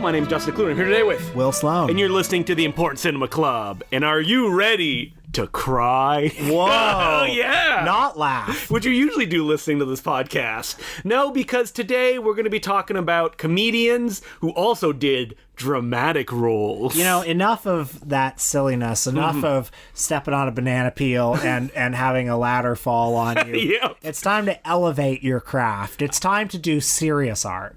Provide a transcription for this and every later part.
My name's Justin Clune. I'm here today with Will Sloan. And you're listening to the Important Cinema Club. And are you ready to cry? Whoa. Oh, yeah. Not laugh. Which you usually do listening to this podcast. No, because today we're going to be talking about comedians who also did dramatic roles. You know, enough of that silliness, enough of stepping on a banana peel and having a ladder fall on you. Yep. It's time to elevate your craft. It's time to do serious art.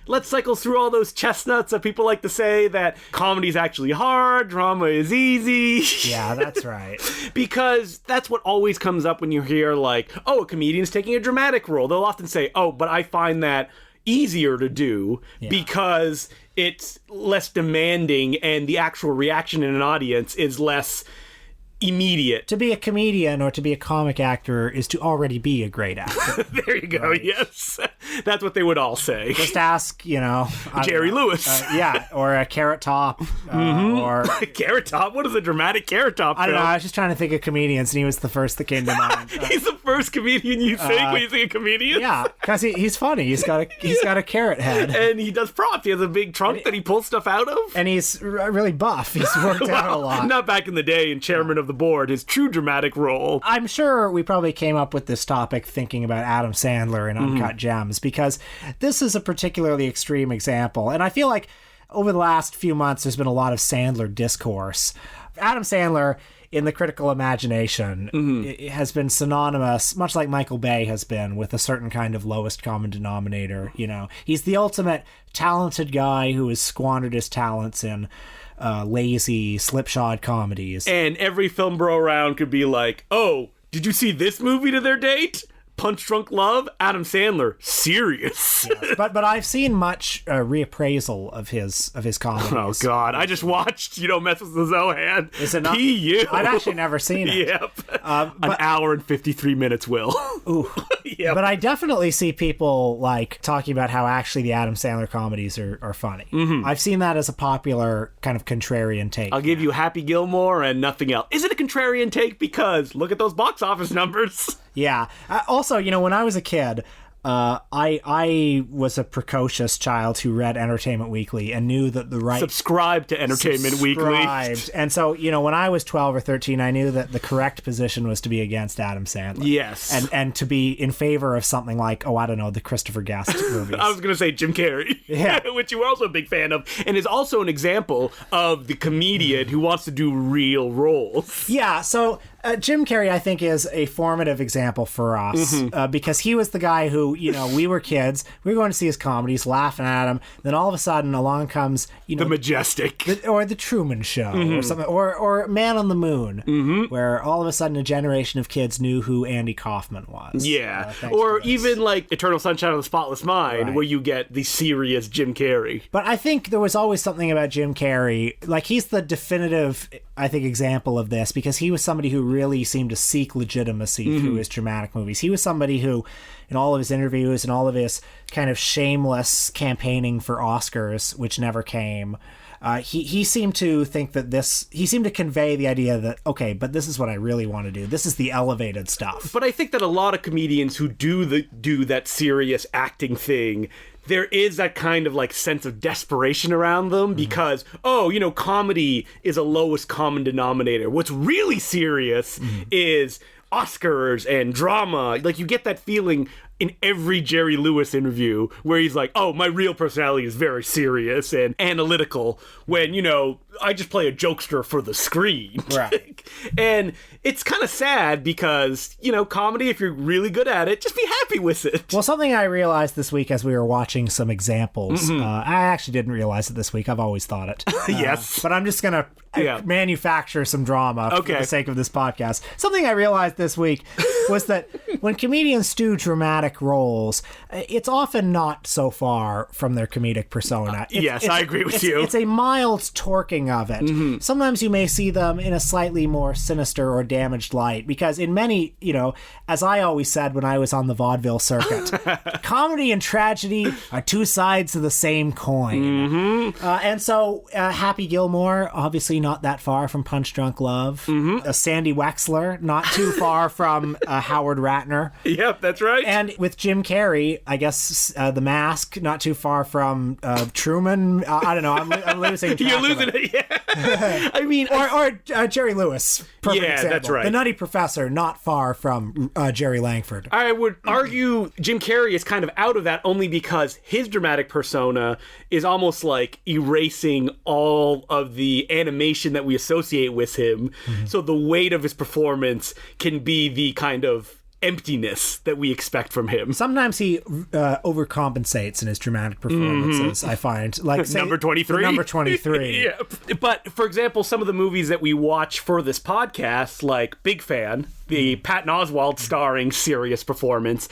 Let's cycle through all those chestnuts that people like to say that comedy's actually hard, drama is easy. Yeah, that's right. Because that's what always comes up when you hear, like, oh, a comedian's taking a dramatic role. They'll often say, oh, but I find that easier to do because it's less demanding and the actual reaction in an audience is less immediate. To be a comedian or to be a comic actor is to already be a great actor. There you go, right. Yes. That's what they would all say. Just ask, Jerry Lewis. Or a Carrot Top. Or Carrot Top? What is a dramatic Carrot Top film? I don't know, I was just trying to think of comedians and he was the first that came to mind. He's the first comedian you think when you think of comedians? Yeah, because he's funny. He's got a carrot head. And he does props. He has a big trunk that he pulls stuff out of. And he's really buff. He's worked out a lot. Not back in the day and chairman of the board, his true dramatic role. I'm sure we probably came up with this topic thinking about Adam Sandler in Uncut Gems, because this is a particularly extreme example. And I feel like over the last few months, there's been a lot of Sandler discourse. Adam Sandler, in the critical imagination, has been synonymous, much like Michael Bay has been, with a certain kind of lowest common denominator. You know, he's the ultimate talented guy who has squandered his talents in lazy, slipshod comedies. And every film bro around could be like, oh, did you see this movie to their date? Punch Drunk Love, Adam Sandler, serious. Yes, but I've seen much reappraisal of his comedies. Oh God, I just watched Mess with the Zohan. Is it not? P.U. I've actually never seen it. Yep. An hour and 53 minutes, Will. Ooh. Yep. But I definitely see people like talking about how actually the Adam Sandler comedies are funny. I've seen that as a popular kind of contrarian take. I'll give you Happy Gilmore and nothing else. Is it a contrarian take? Because look at those box office numbers. Yeah. Also, when I was a kid, I was a precocious child who read Entertainment Weekly and knew that the right... Subscribed to Entertainment Weekly. And so, when I was 12 or 13, I knew that the correct position was to be against Adam Sandler. Yes. And to be in favor of something like, the Christopher Guest movies. I was going to say Jim Carrey. Yeah. Which you were also a big fan of, and is also an example of the comedian who wants to do real roles. Yeah, so... Jim Carrey, I think, is a formative example for us because he was the guy who, we were kids, we were going to see his comedies, laughing at him, then all of a sudden along comes, The Majestic. or The Truman Show or something, or Man on the Moon, where all of a sudden a generation of kids knew who Andy Kaufman was. Yeah, or even like Eternal Sunshine of the Spotless Mind, where you get the serious Jim Carrey. But I think there was always something about Jim Carrey, like he's the definitive, I think, example of this, because he was somebody who really seemed to seek legitimacy through his dramatic movies. He was somebody who, in all of his interviews and all of his kind of shameless campaigning for Oscars, which never came, he seemed to think that he seemed to convey the idea that, okay, but this is what I really want to do. This is the elevated stuff. But I think that a lot of comedians who do that serious acting thing, there is that kind of like sense of desperation around them because, comedy is a lowest common denominator. What's really serious is Oscars and drama. Like, you get that feeling in every Jerry Lewis interview where he's like, oh, my real personality is very serious and analytical when, I just play a jokester for the screen. Right. And it's kind of sad because, comedy, if you're really good at it, just be happy with it. Well, something I realized this week as we were watching some examples, I actually didn't realize it this week. I've always thought it. Yes. But I'm just going to manufacture some drama for the sake of this podcast. Something I realized this week was that when comedians do dramatic roles, it's often not so far from their comedic persona. I agree with you. It's a mild torquing acting of it. Sometimes you may see them in a slightly more sinister or damaged light, because in many, as I always said when I was on the vaudeville circuit, comedy and tragedy are two sides of the same coin. And so Happy Gilmore, obviously not that far from Punch Drunk Love. Sandy Wexler, not too far from Howard Ratner. Yep, that's right. And with Jim Carrey, I guess The Mask, not too far from Truman. I don't know. I'm losing track. You're losing it, yeah. I mean... Or Jerry Lewis. Perfect example. That's right. The Nutty Professor, not far from Jerry Langford. I would argue Jim Carrey is kind of out of that only because his dramatic persona is almost like erasing all of the animation that we associate with him. So the weight of his performance can be the kind of emptiness that we expect from him. Sometimes he overcompensates in his dramatic performances, I find. Like say, number 23? Number 23. Yeah. But, for example, some of the movies that we watch for this podcast, like Big Fan, the Patton Oswalt starring serious performance,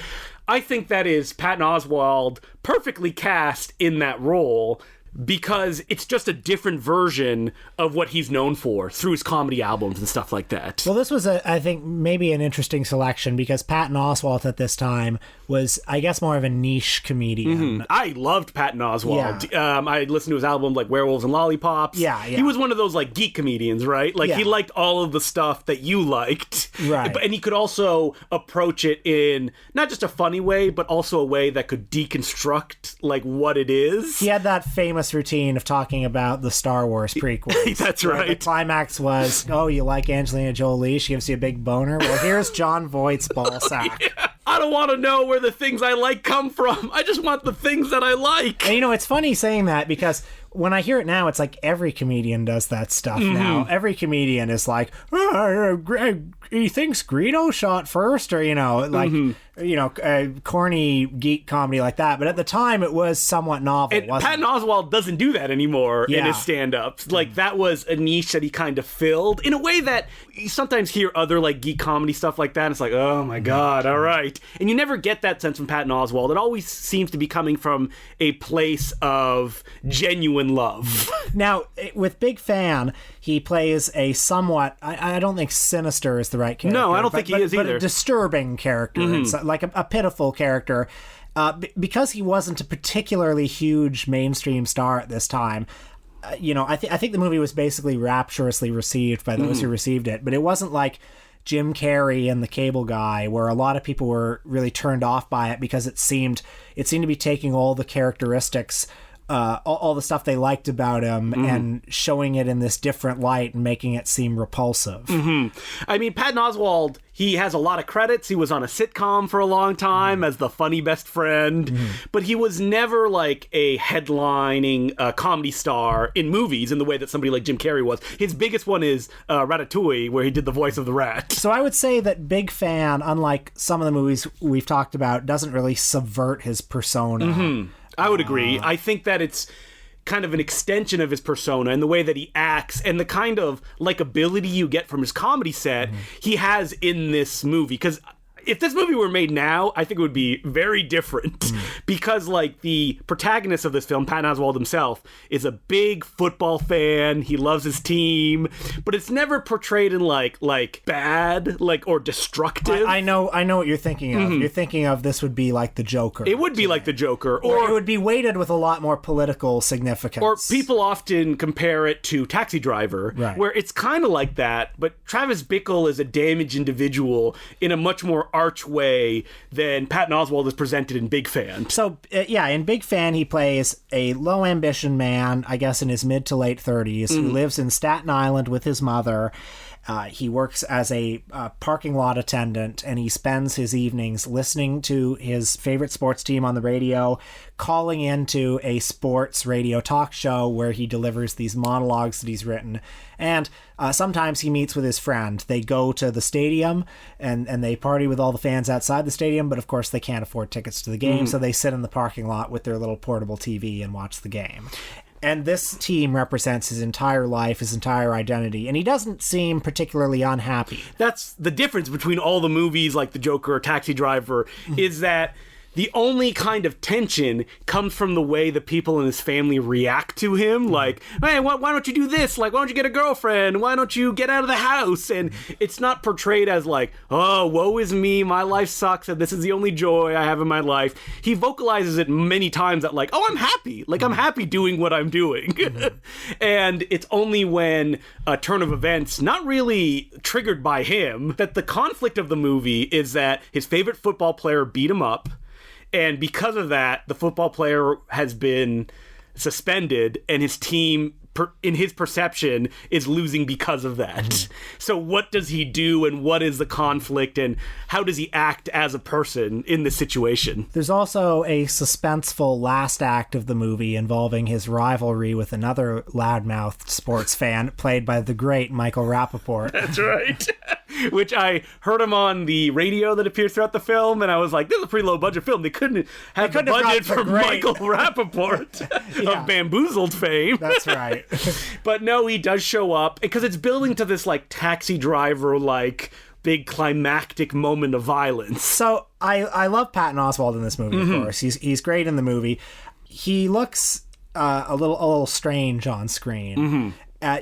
I think that is Patton Oswalt perfectly cast in that role, because it's just a different version of what he's known for through his comedy albums and stuff like that. Well, this was, I think, maybe an interesting selection, because Patton Oswalt at this time was, I guess, more of a niche comedian. I loved Patton Oswalt. Yeah. I listened to his album, like Werewolves and Lollipops. Yeah. He was one of those, like, geek comedians, right? Like, he liked all of the stuff that you liked. Right. And he could also approach it in not just a funny way, but also a way that could deconstruct, like, what it is. He had that famous routine of talking about the Star Wars prequels. That's right. The climax was, oh, you like Angelina Jolie? She gives you a big boner? Well, here's John Voight's ballsack. Yeah. I don't want to know where the things I like come from. I just want the things that I like. And it's funny saying that, because when I hear it now, it's like every comedian does that stuff now. Every comedian is like, he thinks Greedo shot first, or, corny geek comedy like that. But at the time, it was somewhat novel, and wasn't Patton Oswalt doesn't do that anymore in his stand-ups. Like, that was a niche that he kind of filled in a way that you sometimes hear other, like, geek comedy stuff like that, and it's like, oh my God, all right. And you never get that sense from Patton Oswalt. It always seems to be coming from a place of genuine love. Now, with Big Fan, he plays a somewhat, I don't think sinister is the right character. No, I don't think he is either. But a disturbing character. It's like a pitiful character. Because he wasn't a particularly huge mainstream star at this time, I think the movie was basically rapturously received by those who received it. But it wasn't like Jim Carrey and The Cable Guy, where a lot of people were really turned off by it because it seemed to be taking all the characteristics, all the stuff they liked about him, and showing it in this different light and making it seem repulsive. I mean, Patton Oswalt, he has a lot of credits. He was on a sitcom for a long time as the funny best friend, but he was never like a headlining comedy star in movies in the way that somebody like Jim Carrey was. His biggest one is Ratatouille, where he did the voice of the rat. So I would say that Big Fan, unlike some of the movies we've talked about, doesn't really subvert his persona. I would agree. I think that it's kind of an extension of his persona and the way that he acts and the kind of likability you get from his comedy set he has in this movie. Because if this movie were made now, I think it would be very different because, like, the protagonist of this film, Patton Oswalt himself, is a big football fan. He loves his team, but it's never portrayed in like bad, or destructive. I know what you're thinking of. You're thinking of this would be like the Joker. It would be like the Joker, or it would be weighted with a lot more political significance. Or people often compare it to Taxi Driver, where it's kind of like that, but Travis Bickle is a damaged individual in a much more arch way than Patton Oswalt is presented in Big Fan. So, in Big Fan, he plays a low-ambition man, I guess in his mid to late 30s, who lives in Staten Island with his mother. He works as a parking lot attendant, and he spends his evenings listening to his favorite sports team on the radio, calling into a sports radio talk show where he delivers these monologues that he's written. And sometimes he meets with his friend. They go to the stadium, and they party with all the fans outside the stadium, but of course they can't afford tickets to the game, so they sit in the parking lot with their little portable TV and watch the game. And this team represents his entire life, his entire identity, and he doesn't seem particularly unhappy. That's the difference between all the movies like The Joker or Taxi Driver, is that the only kind of tension comes from the way the people in his family react to him. Like, hey, why don't you do this? Like, why don't you get a girlfriend? Why don't you get out of the house? And it's not portrayed as like, oh, woe is me, my life sucks, and this is the only joy I have in my life. He vocalizes it many times that like, oh, I'm happy. Like, I'm happy doing what I'm doing. And it's only when a turn of events, not really triggered by him, that the conflict of the movie is that his favorite football player beat him up. And because of that, the football player has been suspended, and his team, in his perception, is losing because of that. So what does he do, and what is the conflict, and how does he act as a person in this situation? There's also a suspenseful last act of the movie involving his rivalry with another loudmouthed sports fan, played by the great Michael Rappaport. That's right. Which I heard him on the radio that appears throughout the film, and I was like, this is a pretty low-budget film. They couldn't have the budget for Michael Rappaport of Bamboozled fame. That's right. But no, he does show up, because it's building to this, like, Taxi Driver, like, big climactic moment of violence. So I love Patton Oswalt in this movie, of course. He's great in the movie. He looks a little strange on screen.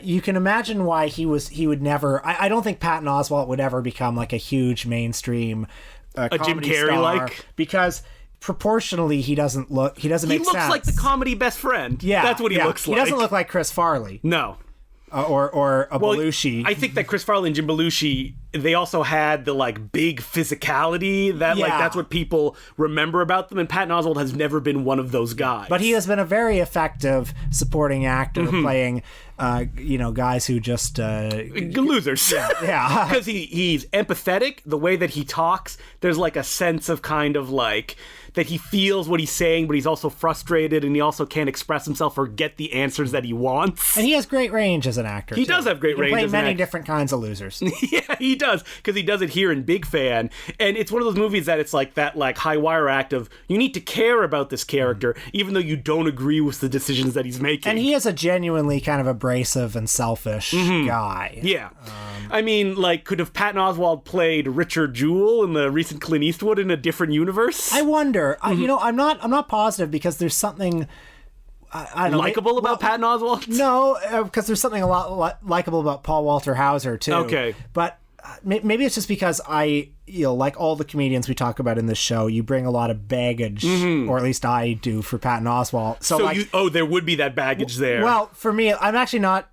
You can imagine why he would never. I don't think Patton Oswalt would ever become like a huge mainstream a Jim Carrey star, like, because proportionally he doesn't make sense. He looks like the comedy best friend. Yeah, that's what he looks like. He doesn't look like Chris Farley. No. Or a Belushi. I think that Chris Farley and Jim Belushi, they also had the like big physicality that like that's what people remember about them, and Patton Oswalt has never been one of those guys. But he has been a very effective supporting actor playing guys who just losers. Yeah. Because he's empathetic, the way that he talks, there's like a sense of kind of like that he feels what he's saying, but he's also frustrated, and he also can't express himself or get the answers that he wants. And he has great range as an actor. He does have great range. He can play many different kinds of losers. Yeah, he does, because he does it here in Big Fan. And it's one of those movies that it's like that like high wire act of you need to care about this character, even though you don't agree with the decisions that he's making. And he is a genuinely kind of abrasive and selfish guy. Yeah. I mean, like, could have Patton Oswalt played Richard Jewell in the recent Clint Eastwood in a different universe? I wonder. I'm not positive, because there's something I don't know, likable about Patton Oswalt. No, because there's something a lot likable about Paul Walter Hauser too. Okay, but maybe it's just because like all the comedians we talk about in this show, you bring a lot of baggage, or at least I do for Patton Oswalt. So there would be that baggage there. Well, for me, I'm actually not.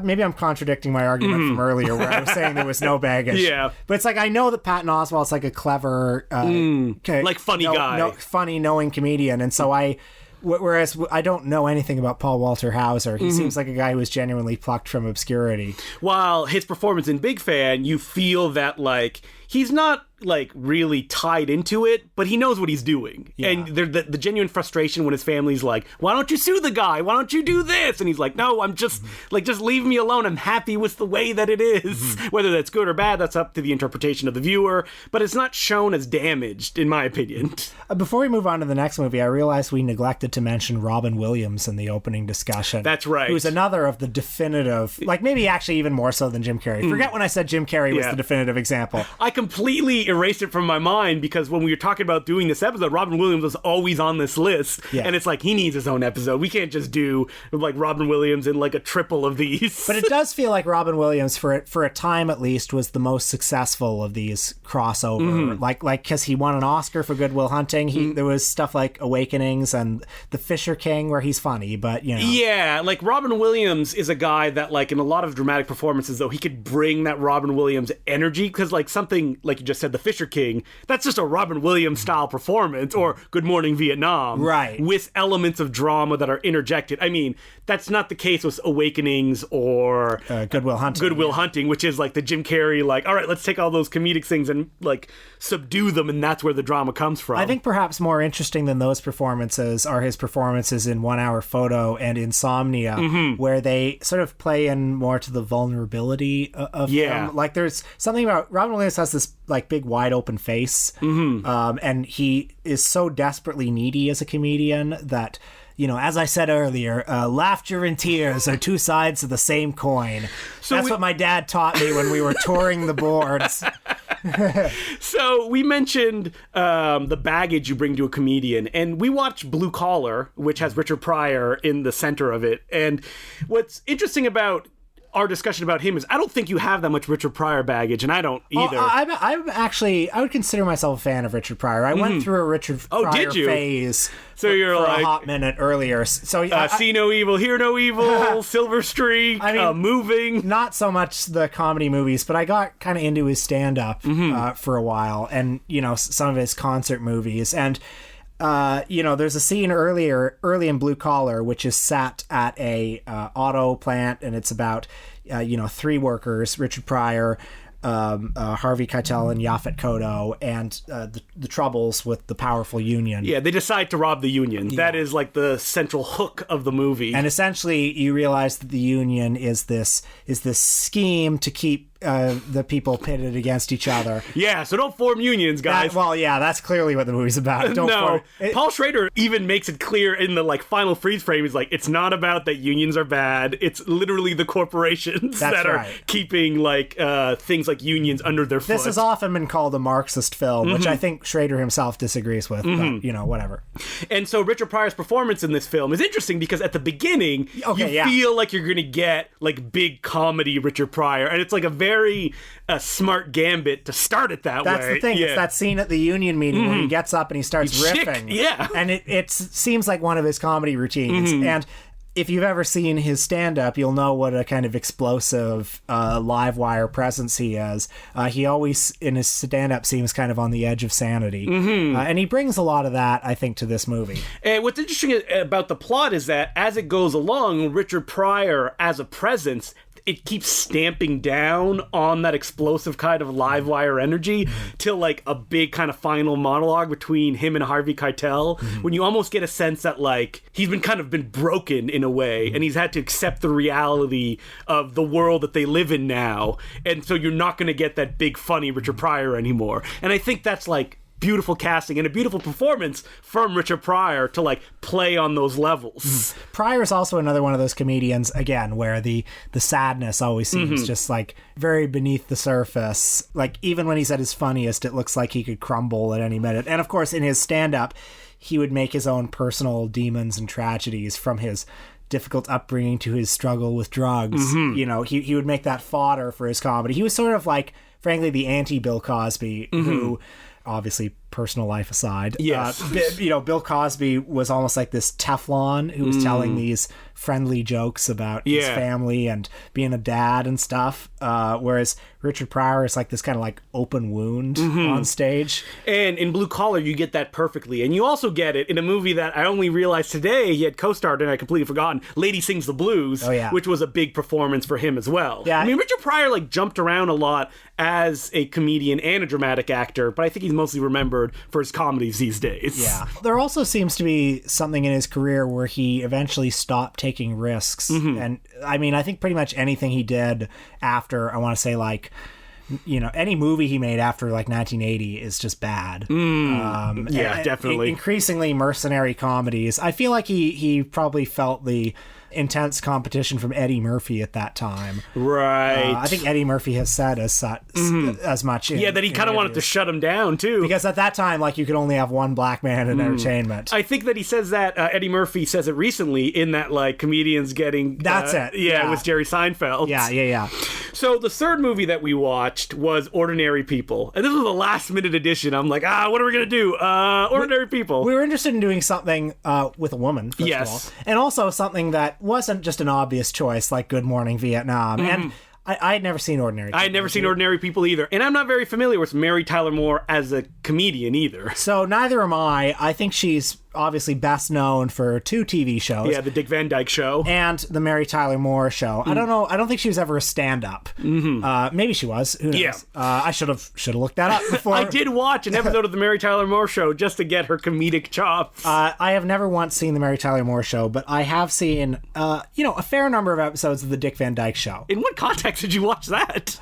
Maybe I'm contradicting my argument from earlier where I was saying there was no baggage. Yeah. But it's like I know that Patton Oswalt's like a clever... like funny guy. Funny, knowing comedian. And so whereas I don't know anything about Paul Walter Hauser. He seems like a guy who was genuinely plucked from obscurity. While his performance in Big Fan, you feel that like he's not like really tied into it, but he knows what he's doing. Yeah. And the genuine frustration when his family's like, why don't you sue the guy? Why don't you do this? And he's like, no, I'm just like, just leave me alone. I'm happy with the way that it is. Whether that's good or bad, that's up to the interpretation of the viewer, but it's not shown as damaged, in my opinion. Before we move on to the next movie, I realized we neglected to mention Robin Williams in the opening discussion. That's right. Who's another of the definitive, like maybe actually even more so than Jim Carrey. Forget when I said Jim Carrey was the definitive example. I completely erased it from my mind, because when we were talking about doing this episode, Robin Williams was always on this list, and it's like he needs his own episode. We can't just do like Robin Williams in like a triple of these. But it does feel like Robin Williams, for a time at least, was the most successful of these crossover. Like because he won an Oscar for Good Will Hunting. There was stuff like Awakenings and The Fisher King where he's funny, but you know. Yeah, like Robin Williams is a guy that like in a lot of dramatic performances though he could bring that Robin Williams energy, because like something like you just said, The Fisher King, that's just a Robin Williams style performance, or Good Morning Vietnam, right, with elements of drama that are interjected. I mean, that's not the case with Awakenings or Good Will Hunting. Good Will Hunting, which is like the Jim Carrey, like, all right, let's take all those comedic things and like subdue them, and that's where the drama comes from. I think perhaps more interesting than those performances are his performances in 1 Hour Photo and Insomnia, where they sort of play in more to the vulnerability of him. Like there's something about Robin Williams has this like big wide open face, and he is so desperately needy as a comedian that, you know, as I said earlier, laughter and tears are two sides of the same coin. So that's what my dad taught me when we were touring the boards. So we mentioned the baggage you bring to a comedian, and we watched Blue Collar, which has Richard Pryor in the center of it. And what's interesting about our discussion about him is I don't think you have that much Richard Pryor baggage, and I don't either. I'm actually, I would consider myself a fan of Richard Pryor. I went through a Richard Pryor phase. So you're for like a hot minute earlier. So See No Evil, Hear No Evil, Silver Streak, Moving. Not so much the comedy movies, but I got kind of into his stand-up for a while, and some of his concert movies. And there's a scene early in Blue Collar, which is set at a auto plant, and it's about three workers: Richard Pryor, Harvey Keitel, and Yaphet Kotto, and the troubles with the powerful union. Yeah, they decide to rob the union. Yeah. That is like the central hook of the movie. And essentially, you realize that the union is this scheme to keep the people pitted against each other. Yeah, so don't form unions, guys. That's clearly what the movie's about. Paul Schrader even makes it clear in the final freeze frame. He's like, it's not about that unions are bad. It's literally the corporations that are keeping things like unions under their foot. This has often been called a Marxist film, which I think Schrader himself disagrees with. But whatever. And so Richard Pryor's performance in this film is interesting because at the beginning, you feel like you're going to get big comedy Richard Pryor, and it's like a very smart gambit to start it that way. That's the thing. Yeah. It's that scene at the union meeting where he gets up and he starts riffing. Yeah. And it seems like one of his comedy routines. And if you've ever seen his stand-up, you'll know what a kind of explosive live wire presence he is. He always, in his stand-up, seems kind of on the edge of sanity. And he brings a lot of that, I think, to this movie. And what's interesting about the plot is that as it goes along, Richard Pryor, as a presence, it keeps stamping down on that explosive kind of live wire energy till a big kind of final monologue between him and Harvey Keitel, when you almost get a sense that he's been broken in a way, and he's had to accept the reality of the world that they live in now, and so you're not going to get that big funny Richard Pryor anymore. And I think that's beautiful casting and a beautiful performance from Richard Pryor to play on those levels. Pryor's also another one of those comedians, again, where the sadness always seems just very beneath the surface. Even when he's at his funniest, it looks like he could crumble at any minute. And of course, in his stand-up, he would make his own personal demons and tragedies, from his difficult upbringing to his struggle with drugs. He would make that fodder for his comedy. He was sort of frankly, the anti-Bill Cosby, who, obviously, personal life aside. Yes. Bill Cosby was almost like this Teflon who was telling these friendly jokes about his family and being a dad and stuff. Whereas Richard Pryor is this kind of open wound on stage. And in Blue Collar, you get that perfectly. And you also get it in a movie that I only realized today he had co-starred in, I completely forgotten, Lady Sings the Blues, which was a big performance for him as well. Yeah. I mean, Richard Pryor jumped around a lot as a comedian and a dramatic actor, but I think he's mostly remembered for his comedies these days. Yeah. There also seems to be something in his career where he eventually stopped taking risks. And I mean, I think pretty much anything he did after, I want to say any movie he made after 1980 is just bad. Definitely. Increasingly mercenary comedies. I feel like he probably felt the intense competition from Eddie Murphy at that time. Right. I think Eddie Murphy has said as much. That he kind of wanted to shut him down too. Because at that time, you could only have one black man in entertainment. I think that he says that, Eddie Murphy says it recently in that comedians getting... That's it. Yeah, with Jerry Seinfeld. Yeah. So the third movie that we watched was Ordinary People. And this was a last minute edition. I'm like, what are we going to do? Ordinary People. We were interested in doing something with a woman, first of all. And also something that wasn't just an obvious choice, like Good Morning Vietnam. And I had never seen Ordinary People. I had never seen Ordinary People either. And I'm not very familiar with Mary Tyler Moore as a comedian either. So neither am I. I think she's obviously best known for two TV shows. Yeah, the Dick Van Dyke Show. And the Mary Tyler Moore Show. I don't know. I don't think she was ever a stand-up. Maybe she was. Who knows? Yeah. I should have looked that up before. I did watch an episode of the Mary Tyler Moore Show just to get her comedic chops. I have never once seen the Mary Tyler Moore Show, but I have seen, a fair number of episodes of the Dick Van Dyke Show. In what context did you watch that?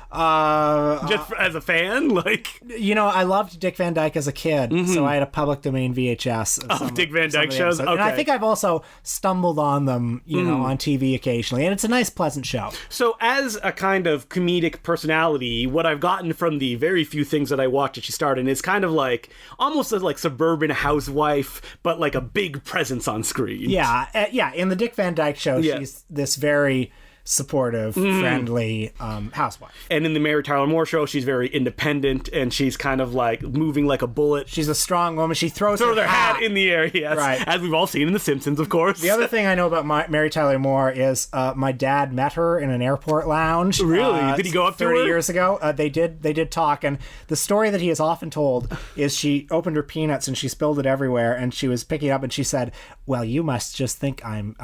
Just as a fan? I loved Dick Van Dyke as a kid, so I had a public domain VHS of Dick Dick Van some Dyke of the shows? episodes. And I Okay. think I've also stumbled on them, on TV occasionally, and it's a nice, pleasant show. So as a kind of comedic personality, what I've gotten from the very few things that I watched that she starred in is kind of like almost as like suburban housewife, but like a big presence on screen. Yeah, in the Dick Van Dyke Show, Yeah. she's this very supportive, friendly housewife. And in the Mary Tyler Moore Show, she's very independent and she's kind of like moving like a bullet. She's a strong woman. She throws Throw her their hat in the air, yes. Right. As we've all seen in The Simpsons, of course. The other thing I know about Mary Tyler Moore is my dad met her in an airport lounge. Really? Did he go up to 30 her? years ago. They did talk, and the story that he has often told is she opened her peanuts and she spilled it everywhere, and she was picking it up and she said, "Well, you must just think I'm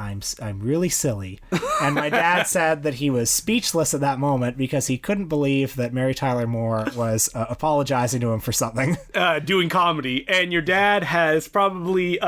really silly." And my dad said that he was speechless at that moment because he couldn't believe that Mary Tyler Moore was apologizing to him for something. Doing comedy. And your dad has probably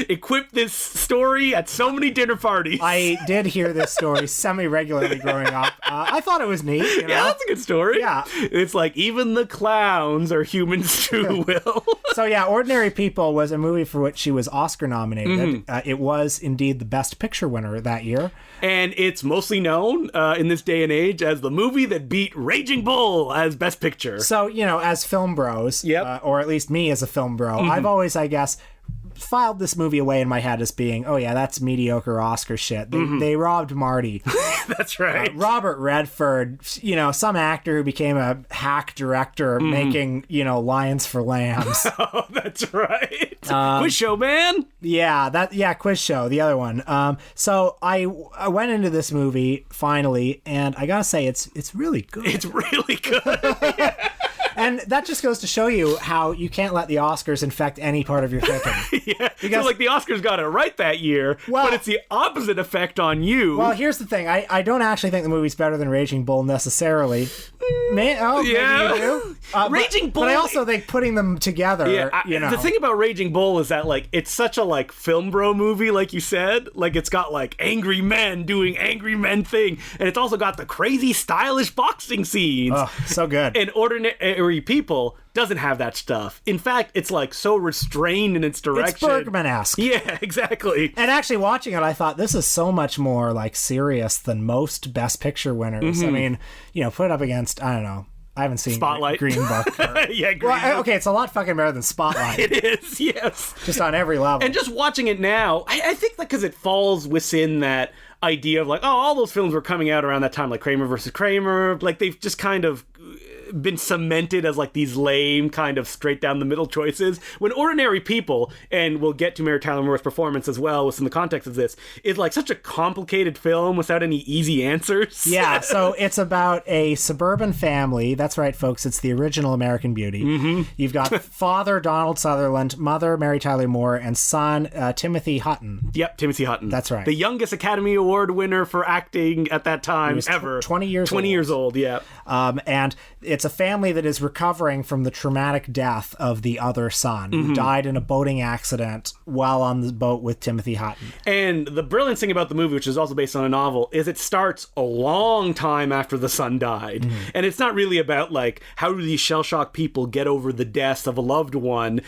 equipped this story at so many dinner parties. I did hear this story semi-regularly growing up. I thought it was neat. You know? Yeah, that's a good story. Yeah. It's like, even the clowns are humans too, Will. So yeah, Ordinary People was a movie for which she was Oscar nominated. It was indeed the Best Picture winner that year. And it's mostly known in this day and age as the movie that beat Raging Bull as Best Picture. So, as film bros, Yep. or at least me as a film bro, I've always, I guess, filed this movie away in my head as being, oh yeah, that's mediocre Oscar shit. They robbed Marty. That's right. Robert Redford, some actor who became a hack director making, Lions for Lambs. Oh, that's right. Quiz show, man. Quiz show, the other one. So I went into this movie finally, and I gotta say, it's really good. It's really good. And that just goes to show you how you can't let the Oscars infect any part of your thinking. Yeah. Because- So, like, the Oscars got it right that year, Well- but it's the opposite effect on you. Well, here's the thing. I don't actually think the movie's better than Raging Bull necessarily. Maybe you do. Raging Bull- But I also think putting them together, The thing about Raging Bull is that, like, it's such a, like, film bro movie, like you said. Like, it's got, like, angry men doing angry men thing, and it's also got the crazy, stylish boxing scenes. Oh, so good. And Ordinary People doesn't have that stuff. In fact, it's, like, so restrained in its direction. It's Bergman-esque. Yeah, exactly. And actually watching it, I thought this is so much more like serious than most Best Picture winners. I mean, put it up against, I don't know. I haven't seen Spotlight. Green Book. Yeah, Green Well, Book. okay, it's a lot fucking better than Spotlight. It is, yes. Just on every level. And just watching it now, I think that because it falls within that idea of like, oh, all those films were coming out around that time, like Kramer versus Kramer. Like, they've just kind of been cemented as like these lame kind of straight down the middle choices, when Ordinary People, and we'll get to Mary Tyler Moore's performance as well within the context of this, is like such a complicated film without any easy answers. Yeah, so it's about a suburban family. That's right, folks. It's the original American Beauty. You've got father Donald Sutherland, mother Mary Tyler Moore, and son Timothy Hutton. Yep, Timothy Hutton. That's right. The youngest Academy Award winner for acting at that time was ever. 20 years 20 old. years old, yeah. And it's a family that is recovering from the traumatic death of the other son, who died in a boating accident while on the boat with Timothy Hutton. And the brilliant thing about the movie, which is also based on a novel, is it starts a long time after the son died. And it's not really about, like, how do these shell-shocked people get over the death of a loved one.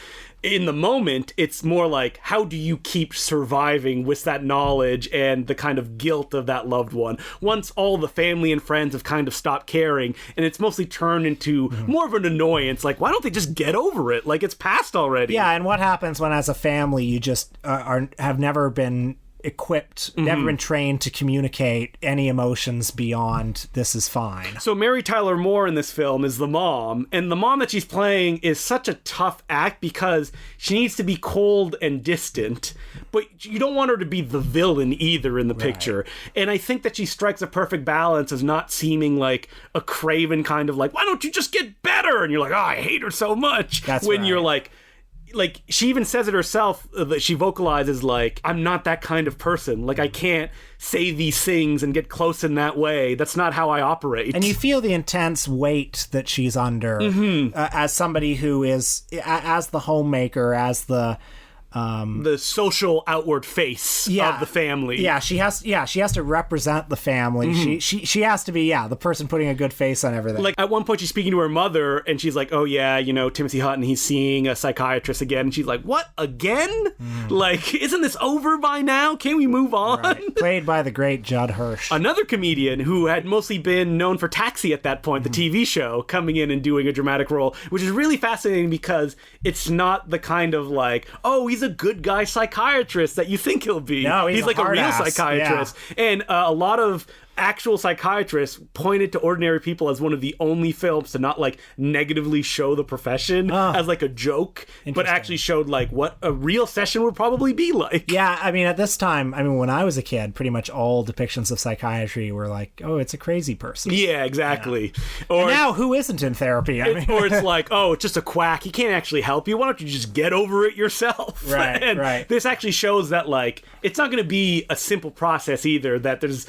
In the moment, it's more like, how do you keep surviving with that knowledge and the kind of guilt of that loved one once all the family and friends have kind of stopped caring, and it's mostly turned into more of an annoyance, like, why don't they just get over it, like it's past already? Yeah, and what happens when as a family you just have never been equipped, never been trained to communicate any emotions beyond this is fine. So Mary Tyler Moore in this film is the mom, and the mom that she's playing is such a tough act because she needs to be cold and distant, but you don't want her to be the villain either in the picture. And I think that she strikes a perfect balance as not seeming like a craven kind of like, why don't you just get better? And you're like, oh, I hate her so much. That's when right. you're like she even says it herself, that she vocalizes like, I'm not that kind of person. Like, I can't say these things and get close in that way. That's not how I operate. And you feel the intense weight that she's under as somebody who is, as the homemaker, as the the social outward face of the family. Yeah, she has to represent the family. She has to be the person putting a good face on everything. Like, at one point she's speaking to her mother and she's like, oh yeah, Timothy Hutton, he's seeing a psychiatrist again, and she's like, what, again? Like, isn't this over by now? Can we move on? Right. Played by the great Judd Hirsch, another comedian who had mostly been known for Taxi at that point, the TV show, coming in and doing a dramatic role, which is really fascinating because it's not the kind of like, oh, he's a good guy psychiatrist that you think he'll be. No, he's like a real ass. psychiatrist. Yeah. And a lot of actual psychiatrists pointed to Ordinary People as one of the only films to not like negatively show the profession as like a joke, but actually showed like what a real session would probably be like. Yeah, I mean, at this time, when I was a kid, pretty much all depictions of psychiatry were like, oh, it's a crazy person. Yeah, exactly. Yeah. Or and now, who isn't in therapy? Or it's like, oh, it's just a quack. He can't actually help you. Why don't you just get over it yourself? Right, and right. This actually shows that like it's not going to be a simple process either, that there's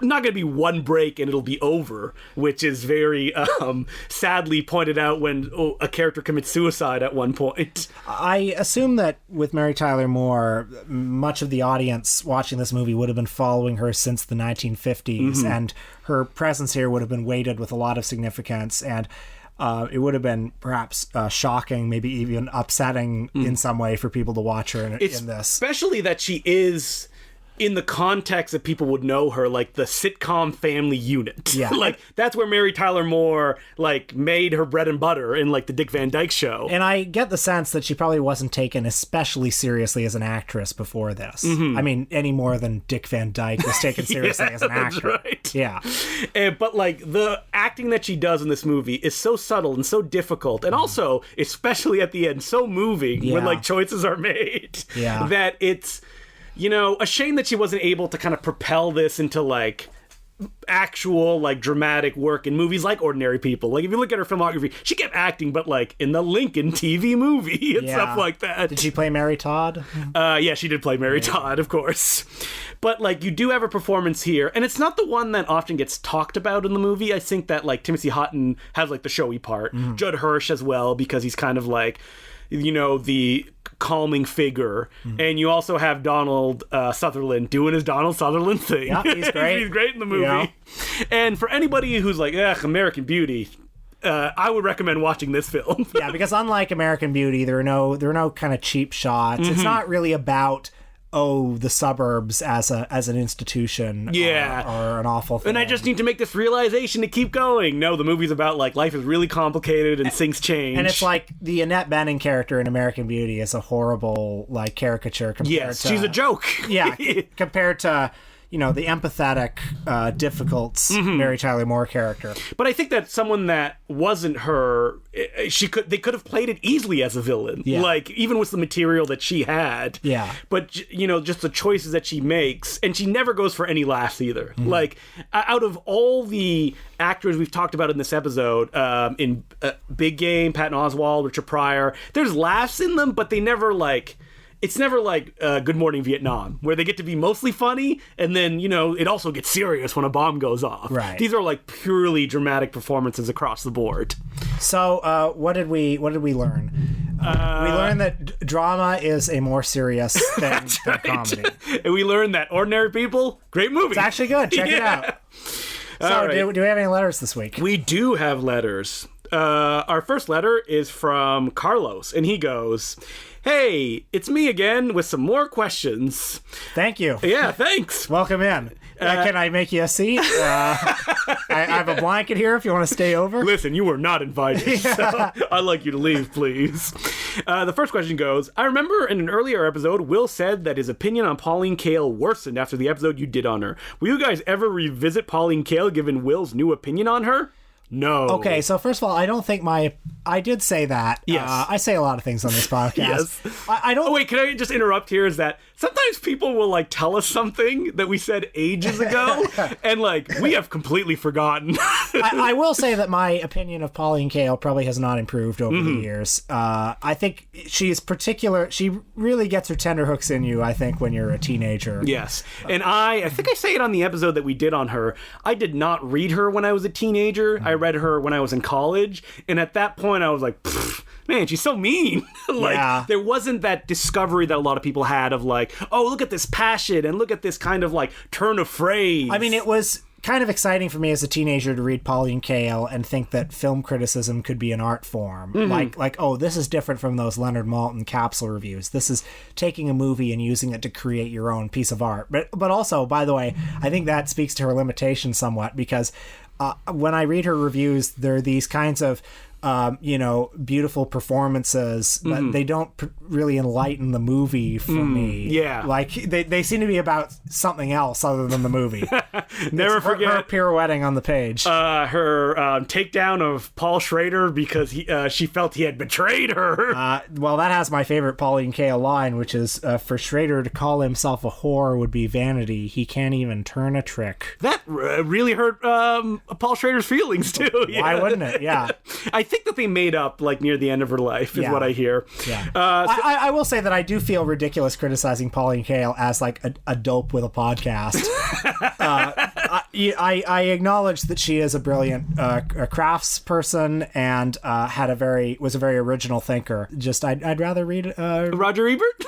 not going to be one break and it'll be over, which is very sadly pointed out when a character commits suicide at one point. I assume that with Mary Tyler Moore, much of the audience watching this movie would have been following her since the 1950s, and her presence here would have been weighted with a lot of significance, and it would have been perhaps shocking, maybe even upsetting in some way for people to watch her in this. Especially that she is, in the context that people would know her, like the sitcom family unit. Yeah. Like, that's where Mary Tyler Moore, like, made her bread and butter in, like, the Dick Van Dyke Show. And I get the sense that she probably wasn't taken especially seriously as an actress before this. I mean, any more than Dick Van Dyke was taken seriously as an actor. That's right. Yeah. But, like, the acting that she does in this movie is so subtle and so difficult, and also, especially at the end, so moving when, like, choices are made. Yeah. That it's, a shame that she wasn't able to kind of propel this into, like, actual, like, dramatic work in movies like Ordinary People. Like, if you look at her filmography, she kept acting, but, like, in the Lincoln TV movie and stuff like that. Did she play Mary Todd? Yeah, she did play Mary Todd, of course. But, like, you do have a performance here, and it's not the one that often gets talked about in the movie. I think that, like, Timothy Hutton has, like, the showy part. Judd Hirsch as well, because he's kind of, like, the calming figure. And you also have Donald Sutherland doing his Donald Sutherland thing. Yeah, he's great. He's great in the movie. Yeah. And for anybody who's like, American Beauty, I would recommend watching this film. Yeah, because unlike American Beauty, there are no kind of cheap shots. It's not really about the suburbs as an institution or an awful thing. And I just need to make this realization to keep going. No, the movie's about, like, life is really complicated and things change. And it's like the Annette Bening character in American Beauty is a horrible, like, caricature compared to... she's a joke. Yeah, compared to... the empathetic, difficult Mary Tyler Moore character. But I think that someone that wasn't her, they could have played it easily as a villain. Yeah. Like, even with the material that she had. Yeah. But, just the choices that she makes. And she never goes for any laughs either. Like, out of all the actors we've talked about in this episode, in Big Game, Patton Oswalt, Richard Pryor, there's laughs in them, but they never, like... It's never like Good Morning Vietnam, where they get to be mostly funny, and then, it also gets serious when a bomb goes off. Right. These are like purely dramatic performances across the board. So, what did we learn? We learned that drama is a more serious thing than comedy. And we learned that Ordinary People, great movie. It's actually good. Check it out. So, right. Do we have any letters this week? We do have letters. Our first letter is from Carlos, and he goes... Hey, it's me again with some more questions. Thank you. Yeah, thanks. Welcome in. Can I make you a seat? I have a blanket here if you want to stay over. Listen, you were not invited, so I'd like you to leave, please. The first question goes, I remember in an earlier episode, Will said that his opinion on Pauline Kael worsened after the episode you did on her. Will you guys ever revisit Pauline Kael given Will's new opinion on her? No. Okay, so first of all, I don't think I did say that. Yes. I say a lot of things on this podcast. Yes. I don't... Oh, wait, can I just interrupt here? Is that sometimes people will, like, tell us something that we said ages ago, and, like, we have completely forgotten. I will say that my opinion of Pauline Kael probably has not improved over the years. I think she really gets her tenterhooks in you, I think, when you're a teenager. Yes. And I think I say it on the episode that we did on her. I did not read her when I was a teenager. I read her when I was in college, and at that point I was like, man, she's so mean. Like, there wasn't that discovery that a lot of people had of like, oh, look at this passion and look at this kind of like turn of phrase. I mean, it was kind of exciting for me as a teenager to read Pauline Kael and think that film criticism could be an art form. Like, oh, this is different from those Leonard Maltin capsule reviews. This is taking a movie and using it to create your own piece of art. But also, by the way, I think that speaks to her limitations somewhat, because when I read her reviews, there are these kinds of beautiful performances, but they don't really enlighten the movie for me. Yeah. Like, they seem to be about something else other than the movie. Never forget her pirouetting on the page. Her takedown of Paul Schrader because she felt he had betrayed her. Well, that has my favorite Pauline Kael line, which is, for Schrader to call himself a whore would be vanity. He can't even turn a trick. That really hurt Paul Schrader's feelings, too. Yeah. Why wouldn't it? Yeah. I think that they made up like near the end of her life is what I hear. Yeah. I will say that I do feel ridiculous criticizing Pauline Kael as like a dope with a podcast. I acknowledge that she is a brilliant craftsperson and was a very original thinker. Just I'd rather read Roger Ebert.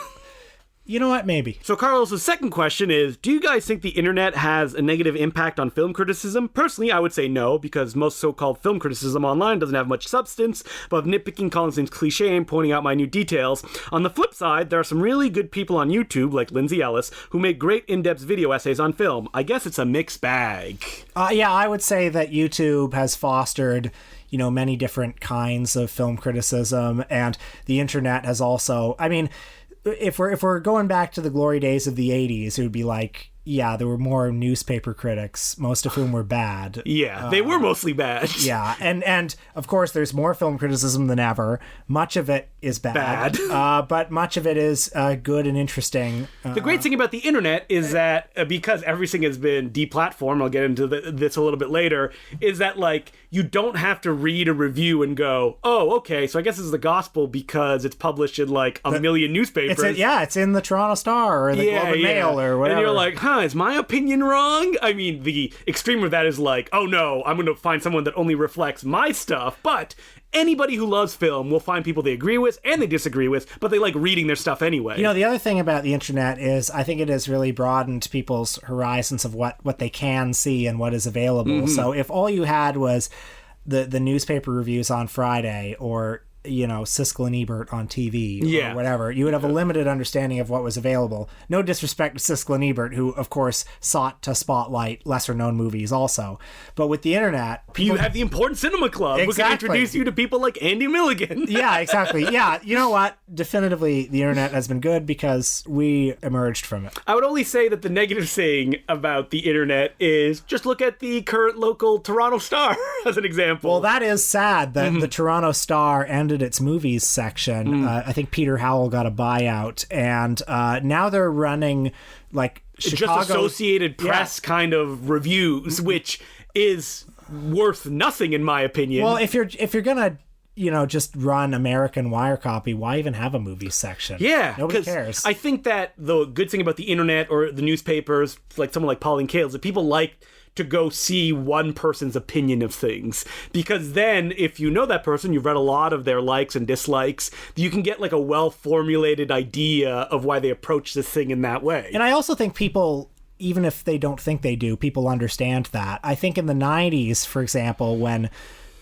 You know what? Maybe. So Carlos' second question is, do you guys think the internet has a negative impact on film criticism? Personally, I would say no, because most so-called film criticism online doesn't have much substance, but nitpicking, calling things cliche, and pointing out minute details. On the flip side, there are some really good people on YouTube, like Lindsay Ellis, who make great in-depth video essays on film. I guess it's a mixed bag. Yeah, I would say that YouTube has fostered many different kinds of film criticism, and the internet has also, I mean, if we're going back to the glory days of the 80s, it would be like, yeah, there were more newspaper critics, most of whom were bad. Yeah, they were mostly bad. Yeah, and of course there's more film criticism than ever. Much of it is bad. But much of it is good and interesting. The great thing about the internet is that because everything has been deplatformed, I'll get into this a little bit later, is that like you don't have to read a review and go, oh, okay, so I guess this is the gospel because it's published in like a million newspapers. It's in the Toronto Star or the Globe and Mail or whatever. And you're like, is my opinion wrong? I mean, the extreme of that is like, oh no, I'm going to find someone that only reflects my stuff. But anybody who loves film will find people they agree with and they disagree with, but they like reading their stuff anyway. The other thing about the internet is I think it has really broadened people's horizons of what they can see and what is available. So if all you had was the newspaper reviews on Friday or Siskel and Ebert on TV or whatever, you would have a limited understanding of what was available. No disrespect to Siskel and Ebert, who of course sought to spotlight lesser known movies also. But with the internet, you have the Important Cinema Club, who can introduce you to people like Andy Milligan. Yeah, exactly. Yeah, you know what? Definitively, the internet has been good because we emerged from it. I would only say that the negative thing about the internet is just look at the current local Toronto Star as an example. Well, that is sad that the Toronto Star ended its movies section. I think Peter Howell got a buyout, and now they're running like Chicago, just Associated Press kind of reviews, which is worth nothing in my opinion. Well, if you're gonna just run American wire copy, why even have a movies section? Yeah, nobody cares. I think that the good thing about the internet or the newspapers, like someone like Pauline Kael, is that people like to go see one person's opinion of things, because then if you know that person, you've read a lot of their likes and dislikes, you can get like a well-formulated idea of why they approach this thing in that way. And I also think people, even if they don't think they do, people understand that. I think in the 90s, for example, when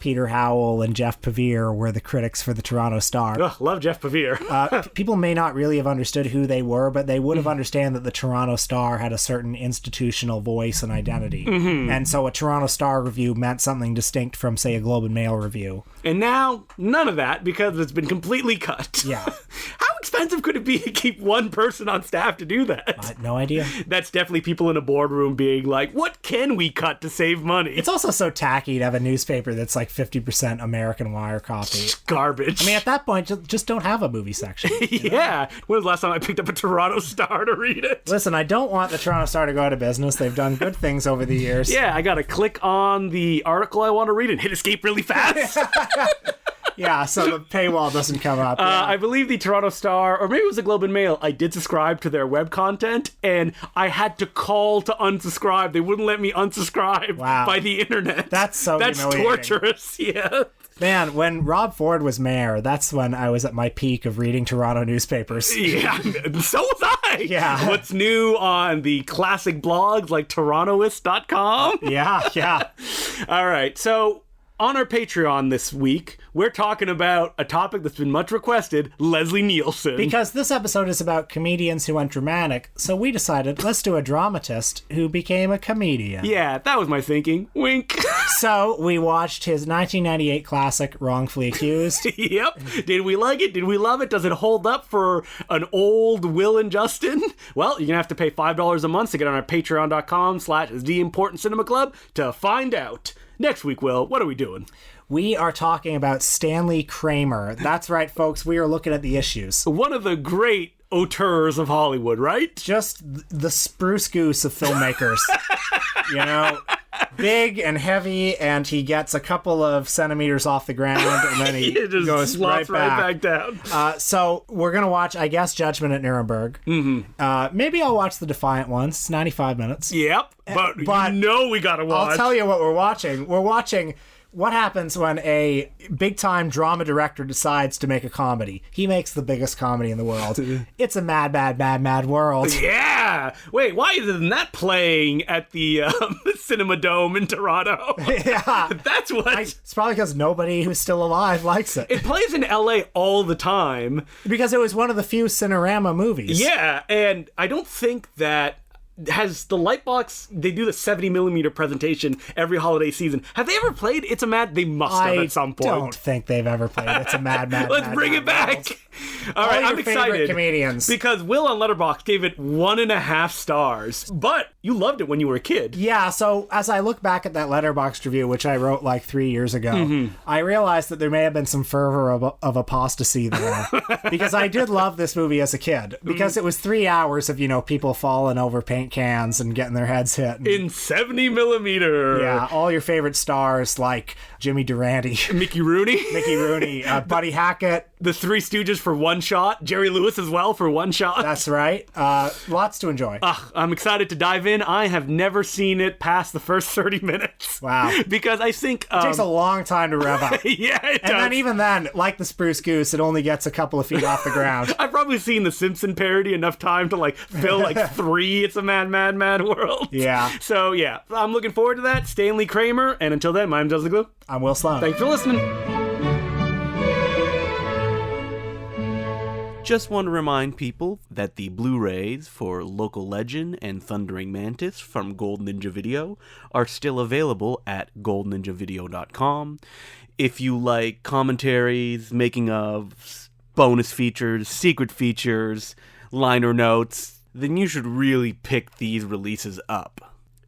Peter Howell and Jeff Pavir were the critics for the Toronto Star. Ugh, love Jeff Pavir. People may not really have understood who they were, but they would have understand that the Toronto Star had a certain institutional voice and identity. And so a Toronto Star review meant something distinct from, say, a Globe and Mail review. And now, none of that, because it's been completely cut. Yeah. How expensive could it be to keep one person on staff to do that? No idea. That's definitely people in a boardroom being like, what can we cut to save money? It's also so tacky to have a newspaper that's like 50% American wire copy. Garbage. I mean, at that point, just don't have a movie section. Yeah. When was the last time I picked up a Toronto Star to read it? Listen, I don't want the Toronto Star to go out of business. They've done good things over the years. Yeah, I gotta click on the article I want to read and hit escape really fast. Yeah, so the paywall doesn't come up. I believe the Toronto Star, or maybe it was the Globe and Mail, I did subscribe to their web content, and I had to call to unsubscribe. They wouldn't let me unsubscribe by the internet. That's humiliating. Torturous, yeah. Man, when Rob Ford was mayor, that's when I was at my peak of reading Toronto newspapers. Yeah, so was I. Yeah. What's new on the classic blogs like Torontoist.com? Yeah. All right, so on our Patreon this week, we're talking about a topic that's been much requested, Leslie Nielsen. Because this episode is about comedians who went dramatic, so we decided, let's do a dramatist who became a comedian. Yeah, that was my thinking. Wink. So we watched his 1998 classic, Wrongfully Accused. Yep. Did we like it? Did we love it? Does it hold up for an old Will and Justin? Well, you're going to have to pay $5 a month to get on our patreon.com/theimportantcinemaclub to find out. Next week, Will, what are we doing? We are talking about Stanley Kramer. That's right, folks. We are looking at the issues. One of the great auteurs of Hollywood, right? Just the spruce goose of filmmakers. Big and heavy, and he gets a couple of centimeters off the ground, and then he goes right back down. So we're going to watch, I guess, Judgment at Nuremberg. Mm-hmm. Maybe I'll watch The Defiant Ones. It's 95 minutes. Yep, but we got to watch. I'll tell you what we're watching. We're watching what happens when a big-time drama director decides to make a comedy. He makes the biggest comedy in the world. It's a mad, mad, mad, mad world. Yeah! Wait, why isn't that playing at the Cinema Dome in Toronto? Yeah. That's what... It's probably because nobody who's still alive likes it. It plays in LA all the time. Because it was one of the few Cinerama movies. Yeah, and I don't think that... Has the Lightbox, they do the 70mm presentation every holiday season. Have they ever played It's a Mad? They must have at some point. I don't think they've ever played It's a Mad, Mad, Let's mad, bring mad it back. World. All right, I'm favorite excited. Comedians. Because Will on Letterboxd gave it 1.5 stars. But you loved it when you were a kid. Yeah, so as I look back at that Letterboxd review, which I wrote like 3 years ago, I realized that there may have been some fervor of apostasy there. Because I did love this movie as a kid. Because it was 3 hours of, people falling over paint cans and getting their heads hit. In 70mm. Yeah, all your favorite stars like Jimmy Durante. Mickey Rooney. Buddy Hackett. The Three Stooges for one shot. Jerry Lewis as well for one shot. That's right. Lots to enjoy. I'm excited to dive in. I have never seen it past the first 30 minutes. Wow. Because I think... it takes a long time to rev up. Yeah, it does. And then even then, like the Spruce Goose, it only gets a couple of feet off the ground. I've probably seen the Simpson parody enough time to fill 3 It's a Mad, Mad, Mad World. Yeah. So yeah, I'm looking forward to that. Stanley Kramer. And until then, my name's Justin Glue. I'm Will Sloan. Thanks for listening. Just want to remind people that the Blu-rays for Local Legend and Thundering Mantis from Gold Ninja Video are still available at goldninjavideo.com. If you like commentaries, making ofs, bonus features, secret features, liner notes, then you should really pick these releases up.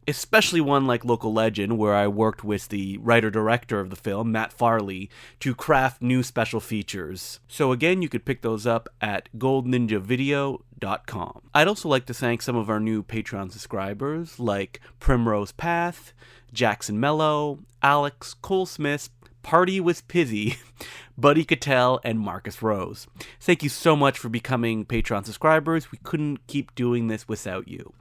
Especially one like Local Legend, where I worked with the writer-director of the film, Matt Farley, to craft new special features. So again, you could pick those up at goldninjavideo.com. I'd also like to thank some of our new Patreon subscribers, like Primrose Path, Jackson Mello, Alex, Cole Smith, Party with Pizzy, Buddy Cattell, and Marcus Rose. Thank you so much for becoming Patreon subscribers. We couldn't keep doing this without you.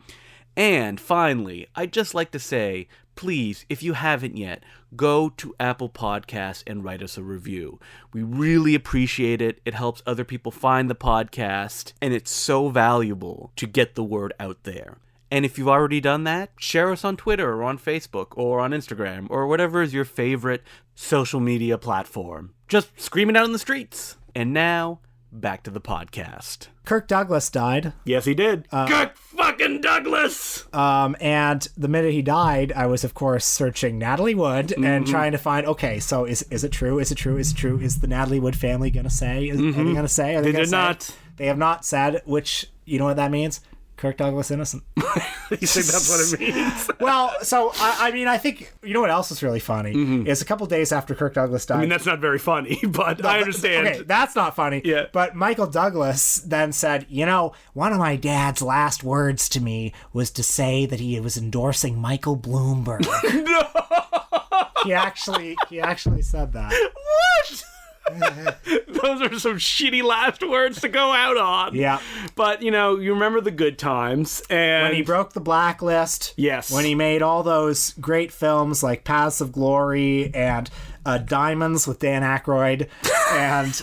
And finally, I'd just like to say, please, if you haven't yet, go to Apple Podcasts and write us a review. We really appreciate it. It helps other people find the podcast, and it's so valuable to get the word out there. And if you've already done that, share us on Twitter or on Facebook or on Instagram or whatever is your favorite social media platform. Just scream it out in the streets. And now, back to the podcast. Kirk Douglas died. Yes, he did. Kirk fucking Douglas! And the minute he died, I was, of course, searching Natalie Wood and trying to find, okay, so is it true? Is it true? Is it true? Is the Natalie Wood family going to say? Are they going to say? They did not. They have not said, which, you know what that means? Kirk Douglas innocent. You think that's what it means? Well, so, I think, you know what else is really funny? Is a couple days after Kirk Douglas died. I mean, that's not very funny, but I understand. Okay, that's not funny. Yeah. But Michael Douglas then said, one of my dad's last words to me was to say that he was endorsing Michael Bloomberg. No! He actually said that. What? Those are some shitty last words to go out on. Yeah. But, you remember the good times. And When he broke the blacklist. Yes. When he made all those great films like Paths of Glory and Diamonds with Dan Aykroyd. And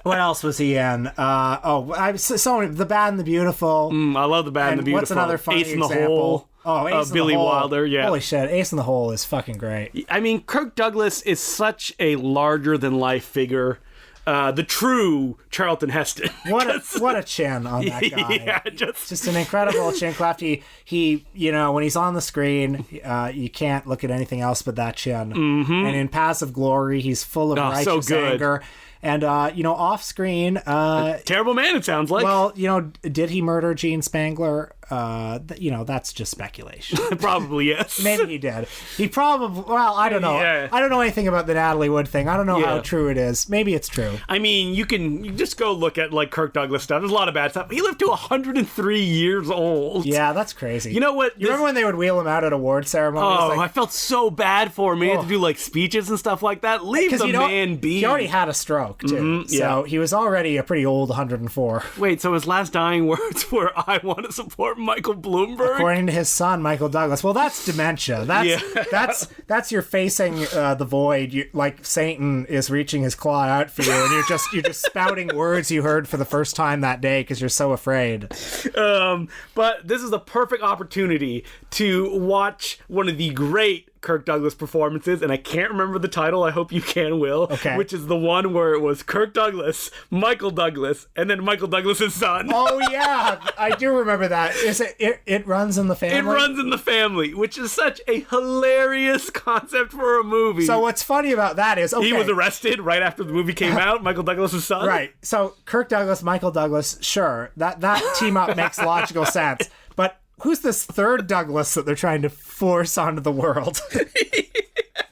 what else was he in? The Bad and the Beautiful. I love The Bad and the Beautiful. What's another funny Ace in the example? Hole. Oh, Ace in Billy the Hole. Wilder, yeah. Holy shit, Ace in the Hole is fucking great. I mean, Kirk Douglas is such a larger-than-life figure. The true Charlton Heston. What a chin on that guy. Yeah, just an incredible chin cleft. He when he's on the screen, you can't look at anything else but that chin. Mm-hmm. And in Paths of Glory, he's full of righteous anger. And, off screen... terrible man, it sounds like. Well, did he murder Gene Spangler? That's just speculation. Probably, yes. Maybe he did. He probably... Well, I don't know. Yeah. I don't know anything about the Natalie Wood thing. I don't know how true it is. Maybe it's true. I mean, you just go look at, Kirk Douglas stuff. There's a lot of bad stuff. He lived to 103 years old. Yeah, that's crazy. You know what? You remember when they would wheel him out at award ceremonies? Oh, I felt so bad for him. He had to do, speeches and stuff like that. Leave the man be. He already had a stroke, too. Mm-hmm, so he was already a pretty old 104. Wait, so his last dying words were, "I want to support Michael Bloomberg"? According to his son, Michael Douglas. Well, that's dementia. That's you're facing the void. Like Satan is reaching his claw out for you, and you're just spouting words you heard for the first time that day because you're so afraid. But this is the perfect opportunity to watch one of the great Kirk Douglas performances, and I can't remember the title. I hope you will. Okay. Which is the one where it was Kirk Douglas, Michael Douglas, and then Michael Douglas's son. Oh yeah, I do remember that. Is it runs in the family? It runs in the family, which is such a hilarious concept for a movie. So what's funny about that is he was arrested right after the movie came out. Michael Douglas's son. Right. So Kirk Douglas, Michael Douglas. Sure, that team up makes logical sense, but who's this third Douglas that they're trying to force onto the world?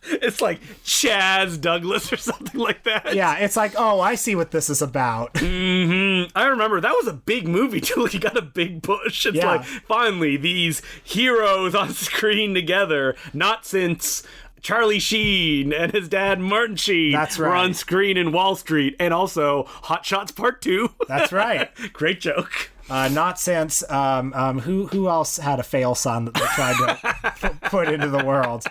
It's like Chaz Douglas or something like that. Yeah, it's like, oh, I see what this is about. Mm-hmm. I remember that was a big movie too. He got a big push. It's like, finally, these heroes on screen together. Not since Charlie Sheen and his dad Martin Sheen were on screen in Wall Street, and also Hot Shots Part 2. That's right. Great joke. Not since who else had a fail son that they tried to put into the world?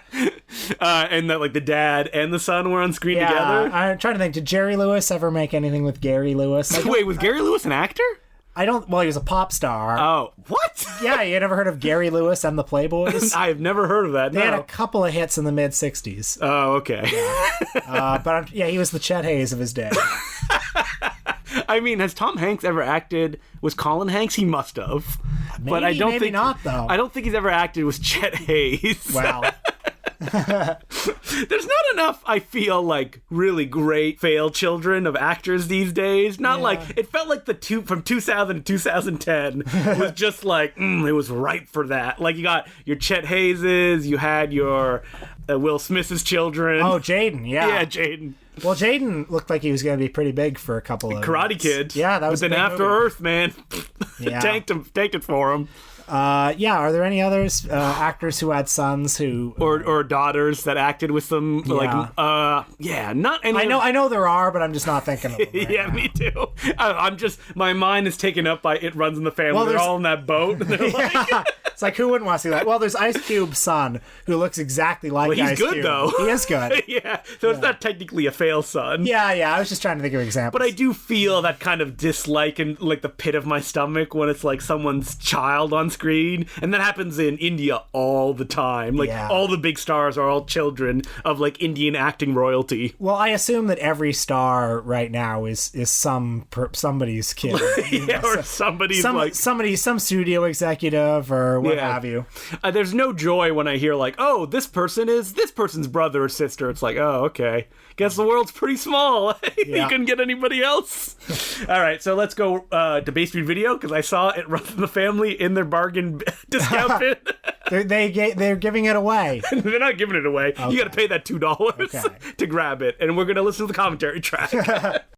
And that the dad and the son were on screen together. I'm trying to think. Did Jerry Lewis ever make anything with Gary Lewis? Wait, was Gary Lewis an actor? Well, he was a pop star. Oh, what? Yeah, you never heard of Gary Lewis and the Playboys? I've never heard of that. They had a couple of hits in the mid '60s. Oh, okay. Yeah. But he was the Chet Hayes of his day. I mean, has Tom Hanks ever acted? Was Colin Hanks? He must have. Maybe, but I don't maybe think not, though. I don't think he's ever acted with Chet Hayes. Wow. There's not enough, I feel, really great failed children of actors these days. Not it felt like from 2000 to 2010 was just it was ripe for that. You got your Chet Hayeses, you had your Will Smith's children. Oh, Jaden, yeah. Yeah, Jaden. Well, Jaden looked like he was going to be pretty big for a couple of Karate Kid. Yeah, that was. But then After Earth, man, tanked it for him. Are there any others actors who had sons who or daughters that acted with them? Not any. I know there are, but I'm just not thinking of them. Right now. Me too. I'm just my mind is taken up by It Runs in the Family. Well, they're all in that boat. And they're it's like, who wouldn't want to see that? Well, there's Ice Cube's son who looks exactly like Ice Cube. He's good though. He is good. Yeah, so it's not technically a fail son. Yeah. I was just trying to think of examples. But I do feel that kind of dislike in the pit of my stomach when it's someone's child on screen, and that happens in India all the time. All the big stars are all children of Indian acting royalty. Well, I assume that every star right now is somebody's kid. Or somebody's some studio executive or what have you. There's no joy when I hear oh, this person is this person's brother or sister. It's oh, okay. Guess the world's pretty small. You couldn't get anybody else. All right, so let's go to Bay Street Video because I saw It Runs in the Family in their bargain discount bin. They're giving it away. They're not giving it away. Okay. You got to pay that $2 to grab it, and we're gonna listen to the commentary track.